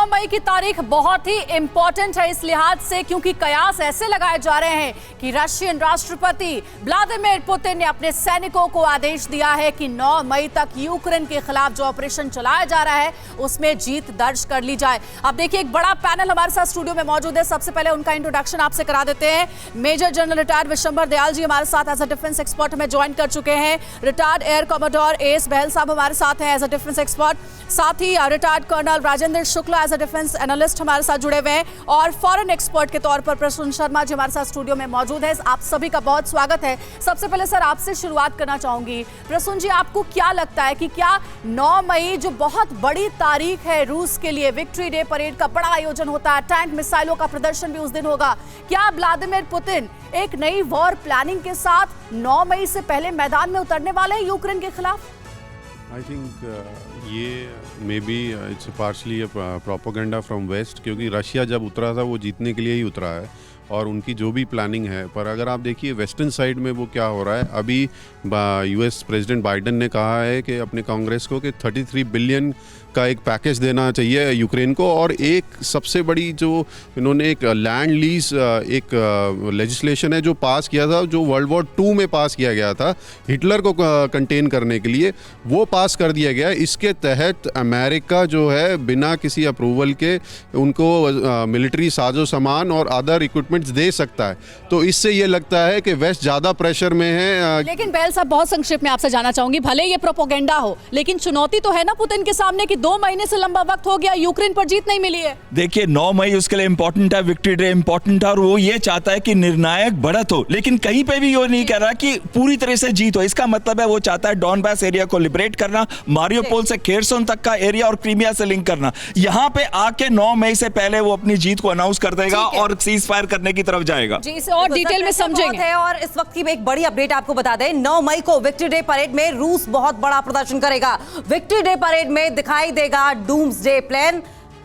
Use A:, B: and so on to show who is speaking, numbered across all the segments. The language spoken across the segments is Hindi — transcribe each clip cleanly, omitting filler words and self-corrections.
A: 9 मई की तारीख बहुत ही इंपॉर्टेंट है इस लिहाज से क्योंकि कयास ऐसे लगाए जा रहे हैं कि रशियन राष्ट्रपति व्लादिमीर पुतिन ने अपने सैनिकों को आदेश दिया है कि 9 मई तक यूक्रेन के खिलाफ जो ऑपरेशन चलाया जा रहा है उसमें जीत दर्ज कर ली जाए। अब देखिए एक बड़ा पैनल हमारे साथ स्टूडियो में मौजूद है। सबसे पहले उनका इंट्रोडक्शन आपसे करा देते हैं। Major general retired Vishambar Dayal ji हमारे साथ एज अ डिफेंस एक्सपर्ट हमें ज्वाइन कर चुके हैं। Retired air commodore S Bahl साहब हमारे साथ हैं एज अ डिफेंस एक्सपर्ट। साथ ही retired colonel Rajendra Shukla as a defence analyst हमारे साथ जुड़े हुए हैं और फॉरेन एक्सपर्ट के तौर पर प्रसून शर्मा जी हमारे साथ स्टूडियो में मौजूद है। आप सभी का बहुत स्वागत है। सबसे पहले सर आपसे शुरुआत करना चाहूंगी। प्रसून जी, आपको क्या लगता है कि क्या 9 मई जो बहुत बड़ी तारीख है रूस के लिए, विक्ट्री डे परेड का बड़ा आयोजन होता है, टैंक मिसाइलों का प्रदर्शन भी उस दिन होगा, क्या व्लादिमीर पुतिन एक नई वॉर प्लानिंग के साथ 9 मई से पहले मैदान में उतरने वाले हैं यूक्रेन के खिलाफ?
B: आई थिंक ये maybe it's partially propaganda from west, क्योंकि रशिया जब उतरा था वो जीतने के लिए ही उतरा है और उनकी जो भी प्लानिंग है। पर अगर आप देखिए वेस्टर्न साइड में वो क्या हो रहा है, अभी यूएस प्रेसिडेंट बाइडेन ने कहा है कि अपने कांग्रेस को कि 33 बिलियन का एक पैकेज देना चाहिए यूक्रेन को। और एक सबसे बड़ी जो इन्होंने एक लैंड लीज एक लेजिस्लेशन है जो पास किया था, जो वर्ल्ड वॉर 2 में पास किया गया था हिटलर को कंटेन करने के लिए, वो पास कर दिया गया। इसके तहत अमेरिका जो है बिना किसी अप्रूवल के उनको मिलिट्री साजो सामान और अदर इक्विपमेंट्स दे सकता है। तो इससे ये लगता है कि वेस्ट ज़्यादा प्रेशर में है।
A: लेकिन बहल साहब, बहुत संक्षेप में आपसे जानना चाहूंगी, भले ये प्रोपोगेंडा हो लेकिन चुनौती तो है ना पुतिन के सामने कि 2 महीने से लंबा वक्त हो गया, यूक्रेन पर जीत नहीं मिली है।
C: देखिए 9 मई उसके लिए इंपॉर्टेंट है, विक्ट्री डे इंपॉर्टेंट है और वो ये चाहता है कि निर्णायक बढ़त हो, लेकिन कहीं पे भी ये नहीं कह रहा कि पूरी तरह से जीत हो। इसका मतलब है वो चाहता है डॉनबास एरिया को लिबरेट करना, मारियोपोल से खेरसोन तक का एरिया और क्रीमिया से लिंक करना। यहाँ पे आके 9 मई से पहले वो अपनी जीत को अनाउंस कर देगा और सीज फायर करने की तरफ जाएगा।
A: जी, इसे और डिटेल में समझेंगे।
D: और इस वक्त की एक बड़ी अपडेट आपको बता दें, 9 मई को विक्ट्री डे परेड में रूस बहुत बड़ा प्रदर्शन करेगा। विक्ट्री डे परेड में दिखाई देगा डूम्सडे प्लेन,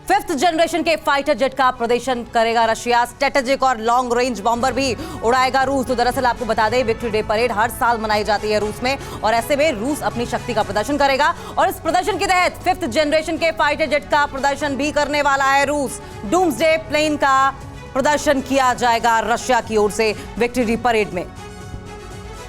D: 5th जनरेशन के फाइटर जेट का प्रदर्शन करेगा रशिया, स्ट्रेटेजिक और लॉन्ग रेंज बॉम्बर भी उड़ाएगा रूस। तो दरअसल आपको बता दें विक्ट्री डे परेड हर साल मनाई जाती है रूस में और ऐसे में रूस अपनी शक्ति का प्रदर्शन करेगा और इस प्रदर्शन के तहत 5th जनरेशन के फाइटर जेट का प्रदर्शन भी करने वाला है रूस। डूम्सडे प्लेन का प्रदर्शन किया जाएगा रशिया की ओर से विक्ट्री डे परेड में।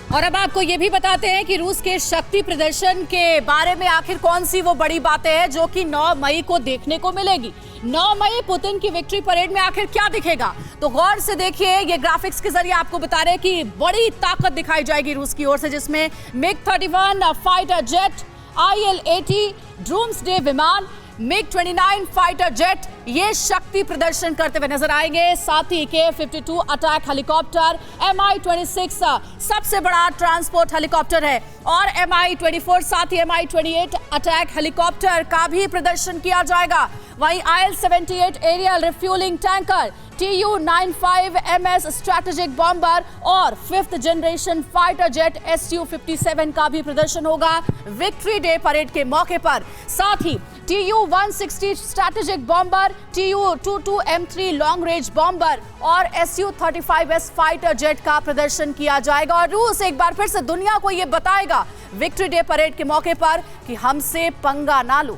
A: और अब आपको ये भी बताते हैं कि रूस के शक्ति प्रदर्शन के बारे में आखिर कौन सी वो बड़ी बातें हैं जो कि 9 मई को देखने को मिलेगी। 9 मई पुतिन की विक्ट्री परेड में आखिर क्या दिखेगा, तो गौर से देखिए। ये ग्राफिक्स के जरिए आपको बता रहे हैं कि बड़ी ताकत दिखाई जाएगी रूस की ओर से, जिसमें MiG-31 fighter jet, IL-80 doomsday विमान, MiG-29 फाइटर जेट ये शक्ति प्रदर्शन करते हुए नजर आएंगे। साथ ही K-52 अटैक हेलीकॉप्टर, Mi-26 सबसे बड़ा ट्रांसपोर्ट हेलीकॉप्टर है और Mi-24 साथ ही Mi-28 अटैक हेलीकॉप्टर का भी प्रदर्शन किया जाएगा। वहीं IL-78 aerial refuelling tanker, Tu-95 MS strategic bomber और 5th generation fighter jet Su-57 का भी प्रदर्शन होगा विक्ट्री डे परेड के मौके पर। साथ ही Tu-160 strategic bomber, Tu-22M3 long range bomber और Su-35S फाइटर जेट का प्रदर्शन किया जाएगा। और रूस एक बार फिर से दुनिया को यह बताएगा विक्ट्री डे परेड के मौके पर कि हमसे पंगा ना लो।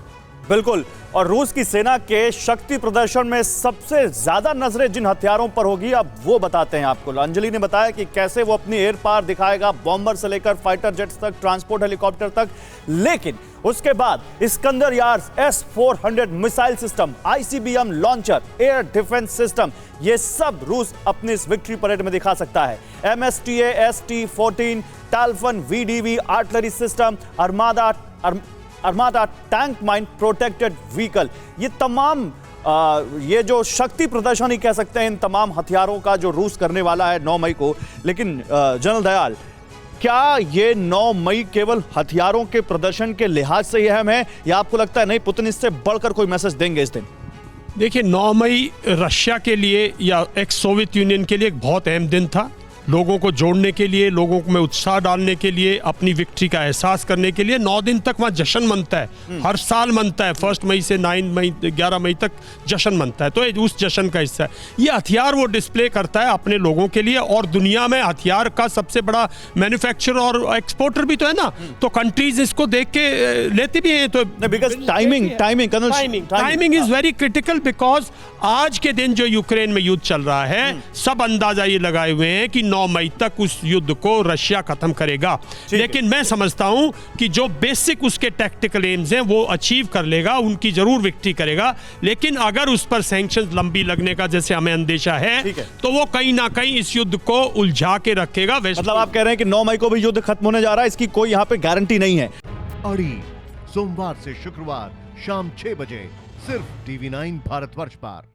E: बिल्कुल, और रूस की सेना के शक्ति प्रदर्शन में सबसे ज्यादा नजरें जिन हथियारों पर होगी अब वो बताते हैं आपको। अंजलि ने बताया कि कैसे वो अपनी एयर पावर दिखाएगा, बॉम्बर से लेकर फाइटर जेट्स तक, ट्रांसपोर्ट हेलीकॉप्टर तक। लेकिन उसके बाद Iskander Yars S-400 missile system, ICBM launcher, air defence system, ये सब रूस अपनी इस विक्ट्री परेड में दिखा सकता है। MSTA ST-14 टाल्फन VDV artillery system, Armata tank mine protected vehicle, ये तमाम ये जो शक्ति प्रदर्शन ही कह सकते हैं इन तमाम हथियारों का जो रूस करने वाला है 9 मई को। लेकिन जनरल दयाल, क्या ये 9 मई केवल हथियारों के प्रदर्शन के लिहाज से ही अहम है या आपको लगता है नहीं पुतिन इससे बढ़कर कोई मैसेज देंगे इस दिन?
F: देखिए 9 मई रशिया के लिए या एक्स सोवियत यूनियन के लिए एक बहुत अहम दिन था। लोगों को जोड़ने के लिए, लोगों में उत्साह डालने के लिए, अपनी विक्ट्री का एहसास करने के लिए 9 दिन तक वहाँ जश्न मनता है। हर साल मनता है, 1 मई से 11 मई तक जश्न मनता है। तो ये उस जश्न का हिस्सा है। ये हथियार वो डिस्प्ले करता है अपने लोगों के लिए, और दुनिया में हथियार का सबसे बड़ा मैन्युफैक्चरर और एक्सपोर्टर भी तो है ना, तो कंट्रीज इसको देख के लेती भी हैं। तो
E: because timing
F: is very critical, because आज के दिन जो यूक्रेन में युद्ध चल रहा है, सब अंदाजा ये लगाए हुए हैं कि 9 मई तक उस युद्ध को रशिया खत्म करेगा। लेकिन मैं समझता हूं कि जो बेसिक उसके टैक्टिकल एम्स हैं वो अचीव कर लेगा, उनकी जरूर विक्ट्री करेगा। लेकिन अगर उस पर सैंक्शंस लंबी लगने का जैसे हमें अंदेशा है, तो वो कहीं ना कहीं इस युद्ध को उलझा के रखेगा।
E: मतलब आप कह रहे हैं कि 9 मई को भी युद्ध खत्म होने जा रहा है, इसकी कोई यहाँ पे गारंटी नहीं है।
G: अड़ी सोमवार से शुक्रवार शाम 6 बजे सिर्फ TV9 भारतवर्ष पर।